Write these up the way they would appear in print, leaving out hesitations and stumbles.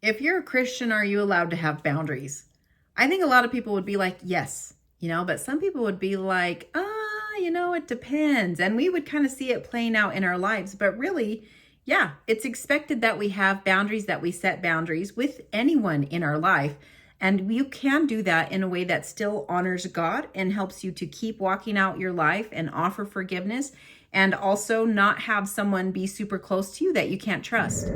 If you're a Christian, are you allowed to have boundaries? I think a lot of people would be like, yes, but some people would be like, it depends. And we would kind of see it playing out in our lives. But really, yeah, it's expected that we have boundaries, that we set boundaries with anyone in our life. And you can do that in a way that still honors God and helps you to keep walking out your life and offer forgiveness, and also not have someone be super close to you that you can't trust.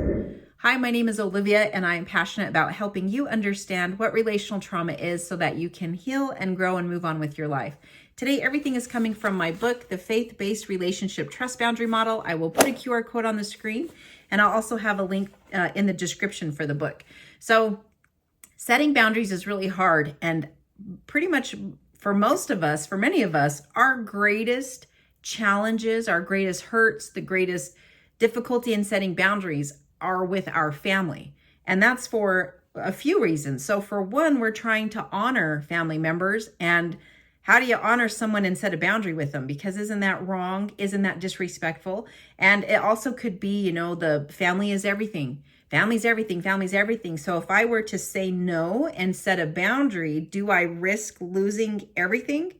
Hi, my name is Olivia, and I am passionate about helping you understand what relational trauma is so that you can heal and grow and move on with your life. Today, everything is coming from my book, The Faith-Based Relationship Trust Boundary Model. I will put a QR code on the screen, and I'll also have a link in the description for the book. So setting boundaries is really hard, and pretty much for most of us, for many of us, our greatest challenges, our greatest hurts, the greatest difficulty in setting boundaries are with our family. And that's for a few reasons. So for one, we're trying to honor family members. And how do you honor someone and set a boundary with them? Because isn't that wrong? Isn't that disrespectful? And it also could be, the family is everything. Family's everything. Family's everything. So if I were to say no and set a boundary, do I risk losing everything?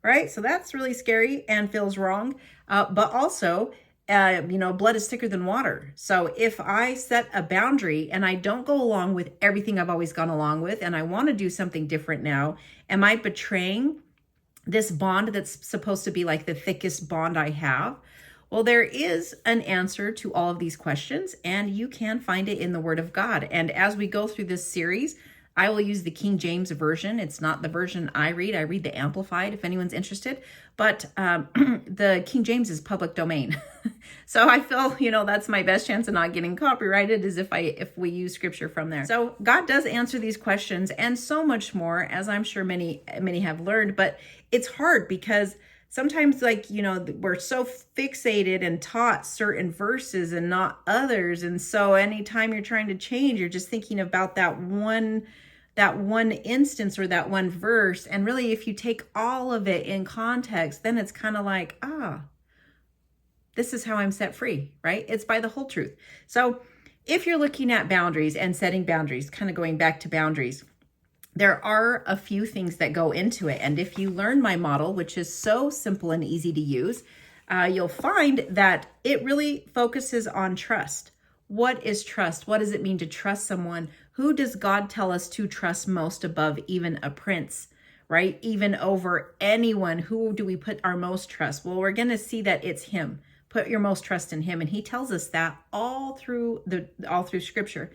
Right? So that's really scary and feels wrong. But also, blood is thicker than water. So if I set a boundary and I don't go along with everything I've always gone along with, and I want to do something different now, am I betraying this bond that's supposed to be like the thickest bond I have? Well, there is an answer to all of these questions, and you can find it in the Word of God. And as we go through this series, I will use the King James Version. It's not the version I read. I read the Amplified if anyone's interested. But the King James is public domain. So I feel, that's my best chance of not getting copyrighted is if we use scripture from there. So God does answer these questions and so much more, as I'm sure many have learned. But it's hard because sometimes we're so fixated and taught certain verses and not others. And so anytime you're trying to change, you're just thinking about that one instance or that one verse. And really, if you take all of it in context, then it's kind of like, this is how I'm set free, right? It's by the whole truth. So if you're looking at boundaries and setting boundaries, kind of going back to boundaries, there are a few things that go into it. And if you learn my model, which is so simple and easy to use, you'll find that it really focuses on trust. What is trust? What does it mean to trust someone? Who does God tell us to trust most above even a prince, right? Even over anyone? Who do we put our most trust? Well, we're going to see that it's him. Put your most trust in him. And he tells us that all through scripture.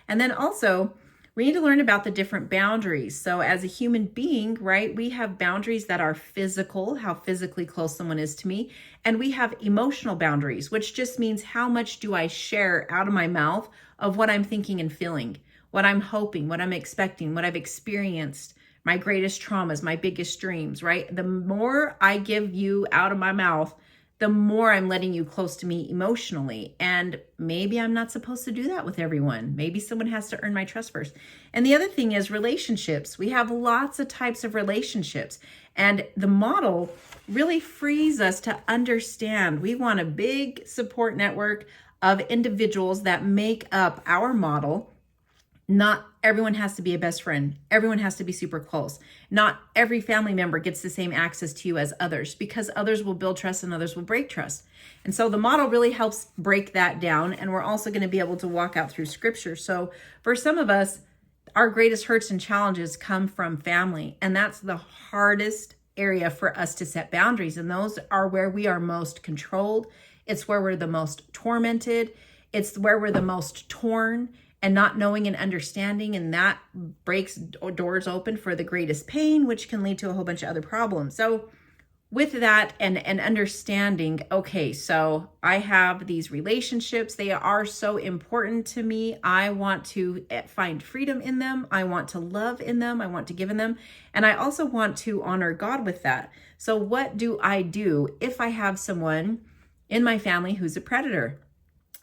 And then also, we need to learn about the different boundaries. So as a human being, right, we have boundaries that are physical, how physically close someone is to me. And we have emotional boundaries, which just means how much do I share out of my mouth of what I'm thinking and feeling, what I'm hoping, what I'm expecting, what I've experienced, my greatest traumas, my biggest dreams, right? The more I give you out of my mouth, the more I'm letting you close to me emotionally. And maybe I'm not supposed to do that with everyone. Maybe someone has to earn my trust first. And the other thing is relationships. We have lots of types of relationships. And the model really frees us to understand. We want a big support network of individuals that make up our model. Not everyone has to be a best friend. Everyone has to be super close. Not every family member gets the same access to you as others, because others will build trust and others will break trust. And so the model really helps break that down. And we're also going to be able to walk out through scripture. So for some of us, our greatest hurts and challenges come from family. And that's the hardest area for us to set boundaries. And those are where we are most controlled. It's where we're the most tormented. It's where we're the most torn and not knowing and understanding, and that breaks doors open for the greatest pain, which can lead to a whole bunch of other problems. So with that and understanding, okay, so I have these relationships. They are so important to me. I want to find freedom in them. I want to love in them. I want to give in them. And I also want to honor God with that. So what do I do if I have someone in my family who's a predator?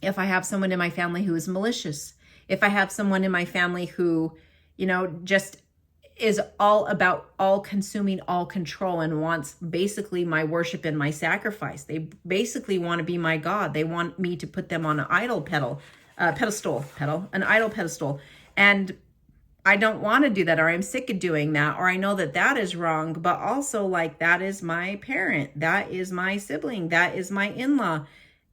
If I have someone in my family who is malicious? If I have someone in my family who, just is all about all consuming, all control, and wants basically my worship and my sacrifice. They basically want to be my God. They want me to put them on an idol pedestal. And I don't want to do that, or I'm sick of doing that, or I know that that is wrong, but also like that is my parent, that is my sibling, that is my in-law.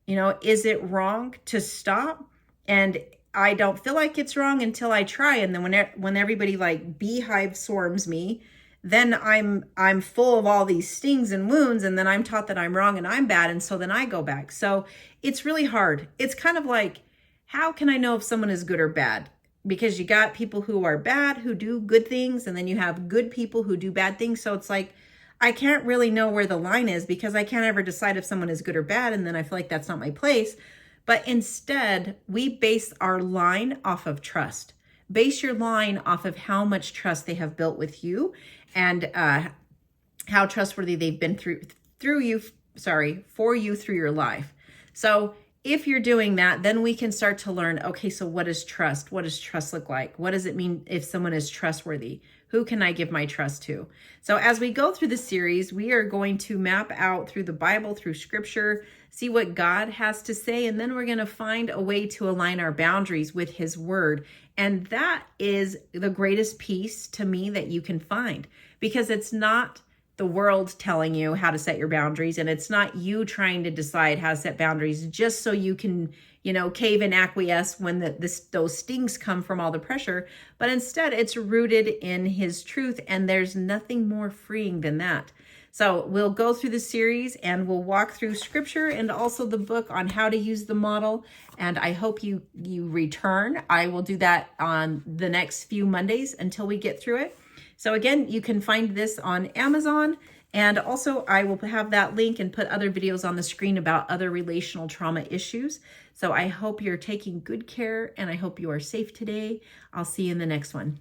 You know, is it wrong to stop? And I don't feel like it's wrong until I try. And then when everybody like beehive swarms me, then I'm full of all these stings and wounds, and then I'm taught that I'm wrong and I'm bad, and so then I go back. So it's really hard. It's kind of like, how can I know if someone is good or bad? Because you got people who are bad, who do good things, and then you have good people who do bad things. So it's like, I can't really know where the line is because I can't ever decide if someone is good or bad. And then I feel like that's not my place. But instead, we base our line off of trust. Base your line off of how much trust they have built with you and how trustworthy they've been for you through your life. So if you're doing that, then we can start to learn, okay, so what is trust? What does trust look like? What does it mean if someone is trustworthy? Who can I give my trust to? So as we go through the series, we are going to map out through the Bible, through scripture, see what God has to say, and then we're going to find a way to align our boundaries with his word. And that is the greatest peace to me that you can find, because it's not the world telling you how to set your boundaries, and it's not you trying to decide how to set boundaries just so you can, cave and acquiesce when those stings come from all the pressure, but instead it's rooted in his truth, and there's nothing more freeing than that. So we'll go through the series and we'll walk through scripture and also the book on how to use the model. And I hope you return. I will do that on the next few Mondays until we get through it. So again, you can find this on Amazon, and also I will have that link and put other videos on the screen about other relational trauma issues. So I hope you're taking good care, and I hope you are safe today. I'll see you in the next one.